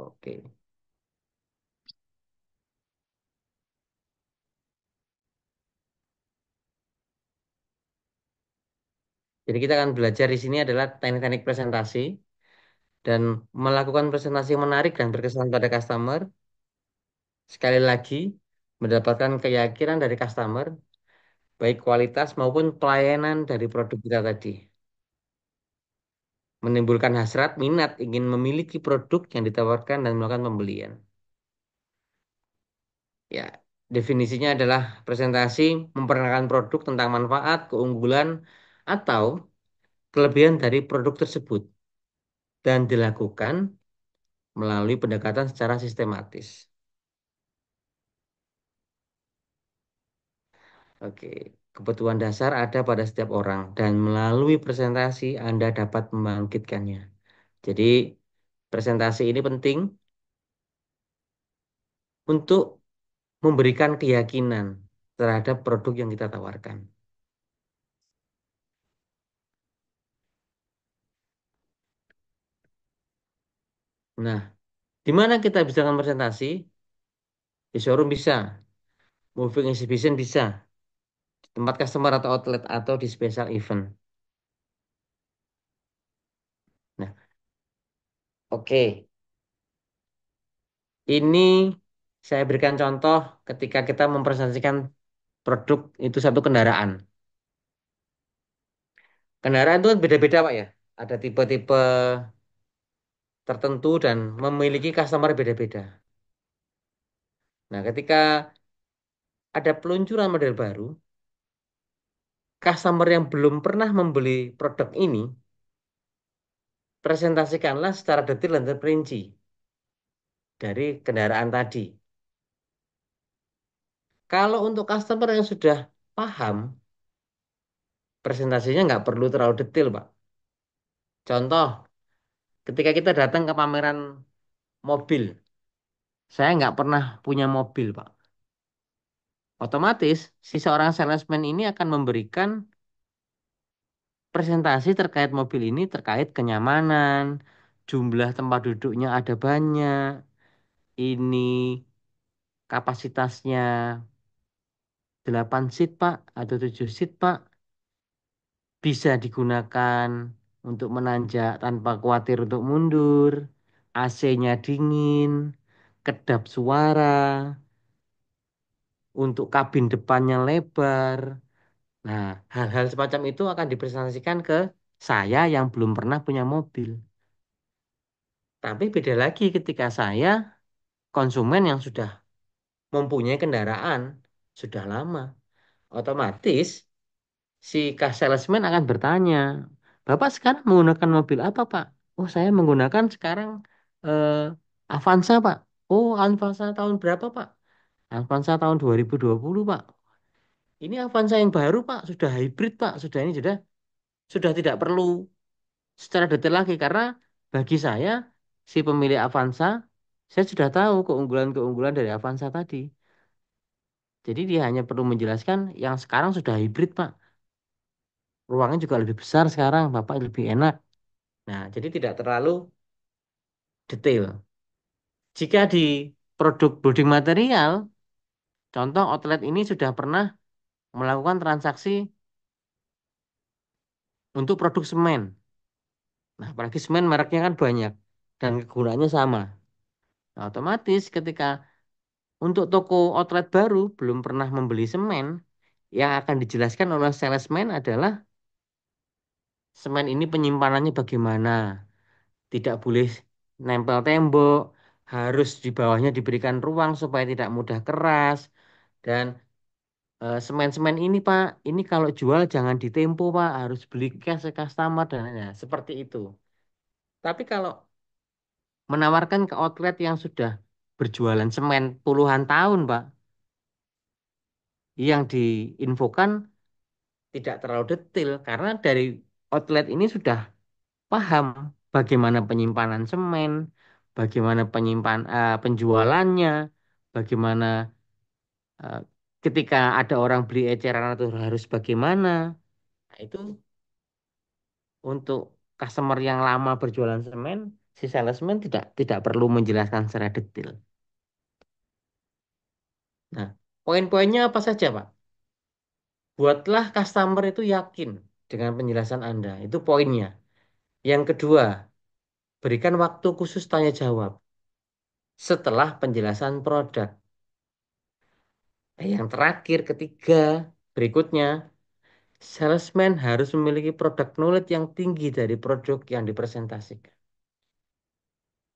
Oke. Jadi kita akan belajar di sini adalah teknik-teknik presentasi dan melakukan presentasi yang menarik dan berkesan pada customer. Sekali lagi, mendapatkan keyakinan dari customer, baik kualitas maupun pelayanan dari produk kita tadi. Menimbulkan hasrat, minat, ingin memiliki produk yang ditawarkan dan melakukan pembelian. Ya, definisinya adalah presentasi memperkenalkan produk tentang manfaat, keunggulan, atau kelebihan dari produk tersebut dan dilakukan melalui pendekatan secara sistematis. Oke, kebutuhan dasar ada pada setiap orang dan melalui presentasi Anda dapat membangkitkannya. Jadi, presentasi ini penting untuk memberikan keyakinan terhadap produk yang kita tawarkan. Nah, di mana kita bisa melakukan presentasi? Di showroom bisa, moving exhibition bisa, di tempat customer atau outlet atau di special event. Nah, oke. Ini saya berikan contoh ketika kita mempresentasikan produk itu satu kendaraan. Kendaraan itu kan beda-beda, Pak ya. Ada tipe-tipe tertentu dan memiliki customer beda-beda. Nah, ketika ada peluncuran model baru, customer yang belum pernah membeli produk ini, presentasikanlah secara detail dan terperinci dari kendaraan tadi. Kalau untuk customer yang sudah paham, presentasinya nggak perlu terlalu detail, Pak. Contoh, ketika kita datang ke pameran mobil, saya nggak pernah punya mobil, Pak. Otomatis, si seorang salesman ini akan memberikan presentasi terkait mobil ini, terkait kenyamanan, jumlah tempat duduknya ada banyak, ini kapasitasnya 8 seat, Pak, atau 7 seat, Pak. Bisa digunakan untuk menanjak tanpa khawatir untuk mundur, AC-nya dingin, kedap suara, untuk kabin depannya lebar. Nah, hal-hal semacam itu akan dipresentasikan ke saya yang belum pernah punya mobil. Tapi beda lagi ketika saya konsumen yang sudah mempunyai kendaraan sudah lama. Otomatis si salesman akan bertanya, Bapak sekarang menggunakan mobil apa, Pak? Oh, saya menggunakan sekarang eh, Avanza, Pak. Oh, Avanza tahun berapa, Pak? Avanza tahun 2020, Pak. Ini Avanza yang baru, Pak. Sudah hybrid, Pak. Sudah ini sudah tidak perlu secara detail lagi karena bagi saya si pemilik Avanza saya sudah tahu keunggulan-keunggulan dari Avanza tadi. Jadi dia hanya perlu menjelaskan yang sekarang sudah hybrid, Pak. Ruangnya juga lebih besar sekarang, Bapak lebih enak. Nah, jadi tidak terlalu detail. Jika di produk building material, contoh outlet ini sudah pernah melakukan transaksi untuk produk semen. Nah, apalagi semen mereknya kan banyak dan kegunaannya sama. Nah, otomatis ketika untuk toko outlet baru belum pernah membeli semen, yang akan dijelaskan oleh salesman adalah semen ini penyimpanannya bagaimana. Tidak boleh nempel tembok, harus di bawahnya diberikan ruang supaya tidak mudah keras. Dan semen-semen ini Pak, ini kalau jual jangan ditempo Pak, harus beli cash ke customer dan lainnya. Seperti itu. Tapi kalau menawarkan ke outlet yang sudah berjualan semen puluhan tahun Pak, yang diinfokan tidak terlalu detail karena dari outlet ini sudah paham bagaimana penyimpanan semen, bagaimana penjualannya, bagaimana eh, ketika ada orang beli eceran atau harus bagaimana. Nah, itu untuk customer yang lama berjualan semen si salesman tidak perlu menjelaskan secara detail. Nah, poin-poinnya apa saja, Pak? Buatlah customer itu yakin dengan penjelasan Anda. Itu poinnya. Yang kedua, berikan waktu khusus tanya jawab setelah penjelasan produk. Yang terakhir, ketiga, berikutnya, salesman harus memiliki produk knowledge yang tinggi dari produk yang dipresentasikan.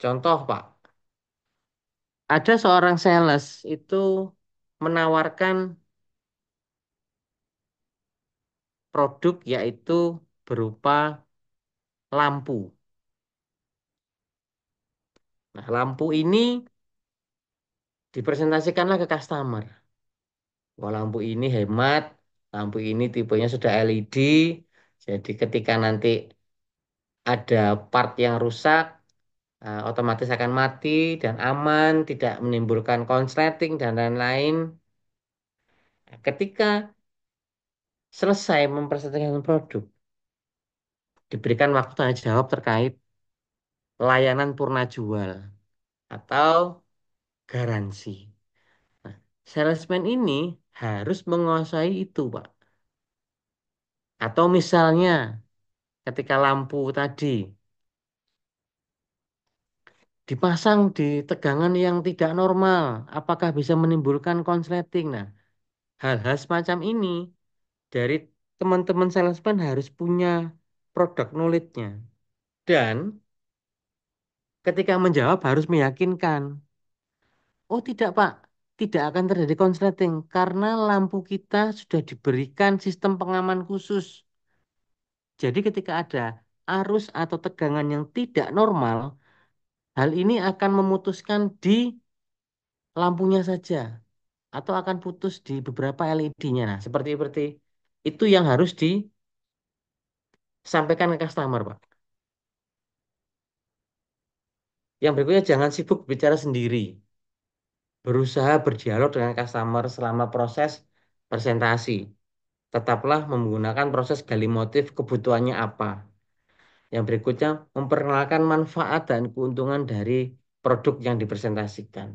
Contoh, Pak, ada seorang sales itu menawarkan produk yaitu berupa lampu. Nah, lampu ini dipresentasikanlah ke customer. Wah, lampu ini hemat, lampu ini tipenya sudah LED. Jadi ketika nanti ada part yang rusak, otomatis akan mati dan aman, tidak menimbulkan konsleting dan lain-lain. Ketika selesai mempresentasikan produk, diberikan waktu tanya jawab terkait layanan purna jual atau garansi. Nah, salesman ini harus menguasai itu, Pak. Atau misalnya ketika lampu tadi dipasang di tegangan yang tidak normal, apakah bisa menimbulkan konsleting? Nah, hal-hal semacam ini dari teman-teman salesman harus punya produk knowledge-nya. Dan ketika menjawab harus meyakinkan. Oh tidak Pak, tidak akan terjadi konsleting karena lampu kita sudah diberikan sistem pengaman khusus. Jadi ketika ada arus atau tegangan yang tidak normal, hal ini akan memutuskan di lampunya saja atau akan putus di beberapa LED-nya. Nah, seperti seperti itu yang harus disampaikan ke customer, Pak. Yang berikutnya jangan sibuk bicara sendiri. Berusaha berdialog dengan customer selama proses presentasi. Tetaplah menggunakan proses gali motif kebutuhannya apa. Yang berikutnya memperkenalkan manfaat dan keuntungan dari produk yang dipresentasikan.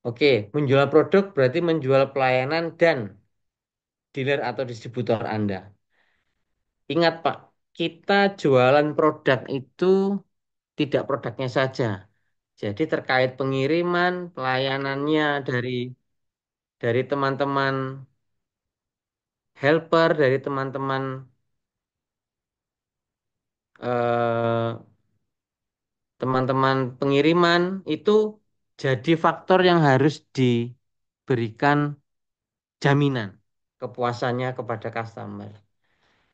Oke, menjual produk berarti menjual pelayanan dan dealer atau distributor Anda. Ingat Pak, kita jualan produk itu tidak produknya saja. Jadi terkait pengiriman, pelayanannya dari teman-teman helper, dari teman-teman eh, teman-teman pengiriman itu jadi faktor yang harus diberikan jaminan kepuasannya kepada customer.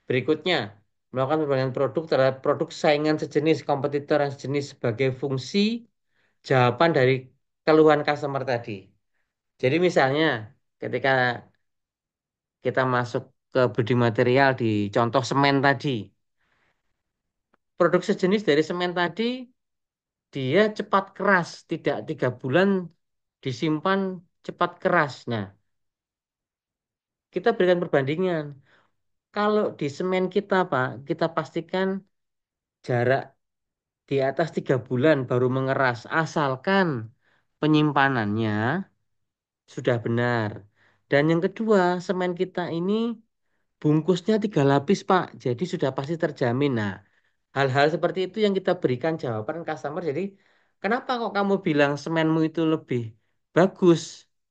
Berikutnya, melakukan perbandingan produk terhadap produk saingan sejenis, kompetitor yang sejenis sebagai fungsi jawaban dari keluhan customer tadi. Jadi misalnya ketika kita masuk ke building material di contoh semen tadi, produk sejenis dari semen tadi dia cepat keras, tidak 3 bulan disimpan cepat keras. Nah, kita berikan perbandingan. Kalau di semen kita, Pak, kita pastikan jarak di atas 3 bulan baru mengeras, asalkan penyimpanannya sudah benar. Dan yang kedua, semen kita ini bungkusnya 3 lapis, Pak. Jadi sudah pasti terjamin. Nah, hal-hal seperti itu yang kita berikan jawaban customer. Jadi, kenapa kok kamu bilang semenmu itu lebih bagus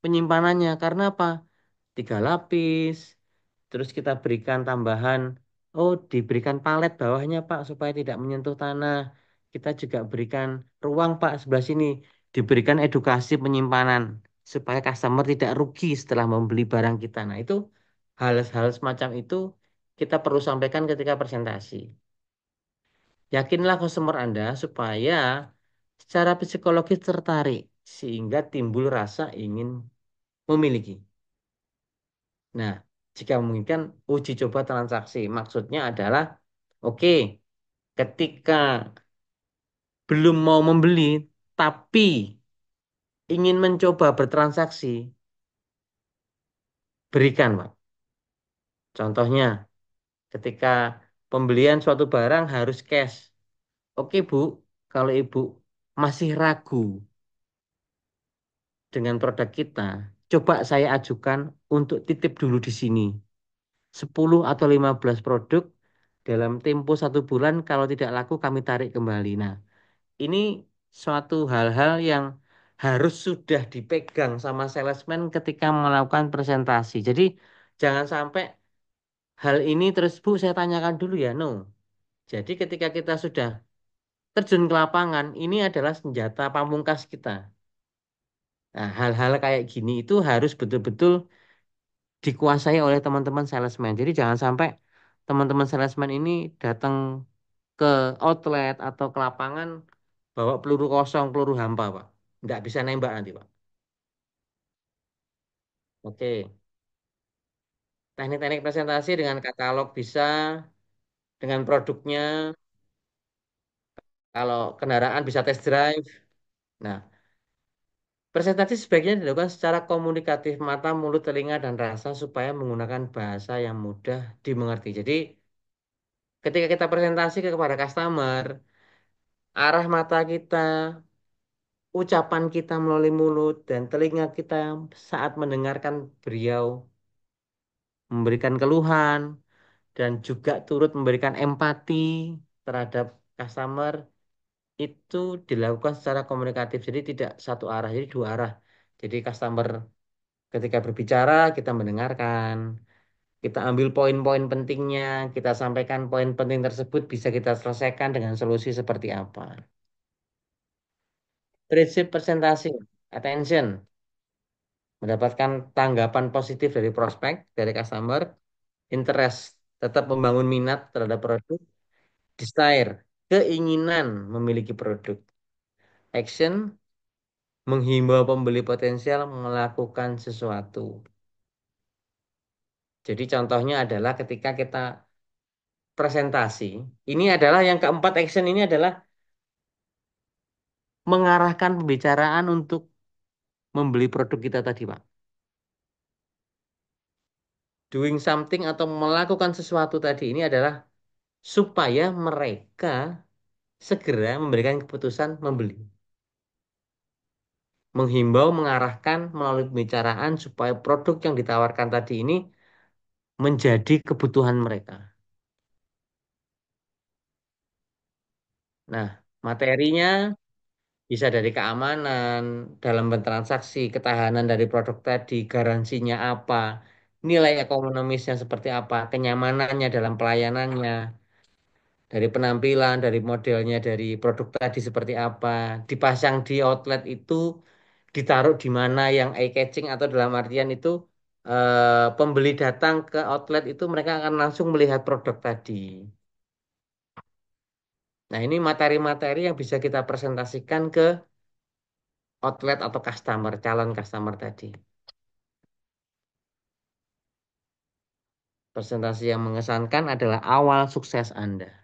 penyimpanannya? Karena apa? 3 lapis. Terus kita berikan tambahan, oh diberikan palet bawahnya Pak supaya tidak menyentuh tanah. Kita juga berikan ruang Pak sebelah sini. Diberikan edukasi penyimpanan supaya customer tidak rugi setelah membeli barang kita. Nah itu hal-hal semacam itu kita perlu sampaikan ketika presentasi. Yakinlah customer Anda supaya secara psikologis tertarik sehingga timbul rasa ingin memiliki. Nah, jika memungkinkan uji coba transaksi. Maksudnya adalah, oke, ketika belum mau membeli, tapi ingin mencoba bertransaksi, berikan, Pak. Contohnya, ketika pembelian suatu barang harus cash. Oke Bu, kalau Ibu masih ragu dengan produk kita, coba saya ajukan untuk titip dulu di sini. 10 atau 15 produk dalam tempo 1 bulan, kalau tidak laku kami tarik kembali. Nah, ini suatu hal-hal yang harus sudah dipegang sama salesman ketika melakukan presentasi. Jadi jangan sampai hal ini terus Bu saya tanyakan dulu ya. No. Jadi ketika kita sudah terjun ke lapangan, ini adalah senjata pamungkas kita. Nah, hal-hal kayak gini itu harus betul-betul dikuasai oleh teman-teman salesman. Jadi jangan sampai teman-teman salesman ini datang ke outlet atau ke lapangan bawa peluru kosong, peluru hampa, Pak. Nggak bisa nembak nanti, Pak. Oke. Teknik-teknik presentasi dengan katalog bisa, dengan produknya, kalau kendaraan bisa test drive. Nah, presentasi sebaiknya dilakukan secara komunikatif mata, mulut, telinga, dan rasa supaya menggunakan bahasa yang mudah dimengerti. Jadi, ketika kita presentasi kepada customer, arah mata kita, ucapan kita melalui mulut, dan telinga kita saat mendengarkan beliau memberikan keluhan, dan juga turut memberikan empati terhadap customer, itu dilakukan secara komunikatif. Jadi tidak satu arah, jadi dua arah. Jadi customer ketika berbicara, kita mendengarkan. Kita ambil poin-poin pentingnya, kita sampaikan poin penting tersebut bisa kita selesaikan dengan solusi seperti apa. Prinsip presentasi, attention, mendapatkan tanggapan positif dari prospek, dari customer, interest, tetap membangun minat terhadap produk, desire, keinginan memiliki produk, action, menghimbau pembeli potensial melakukan sesuatu. Jadi contohnya adalah ketika kita presentasi, ini adalah yang keempat action ini adalah mengarahkan pembicaraan untuk membeli produk kita tadi, Pak. Doing something atau melakukan sesuatu tadi ini adalah supaya mereka segera memberikan keputusan membeli. Menghimbau, mengarahkan melalui pembicaraan supaya produk yang ditawarkan tadi ini menjadi kebutuhan mereka. Nah, materinya bisa dari keamanan dalam bertransaksi, ketahanan dari produk tadi, garansinya apa, nilai ekonomisnya seperti apa, kenyamanannya dalam pelayanannya, dari penampilan, dari modelnya, dari produk tadi seperti apa, dipasang di outlet itu, ditaruh di mana yang eye catching atau dalam artian itu pembeli datang ke outlet itu mereka akan langsung melihat produk tadi. Nah, ini materi-materi yang bisa kita presentasikan ke outlet atau customer, calon customer tadi. Presentasi yang mengesankan adalah awal sukses Anda.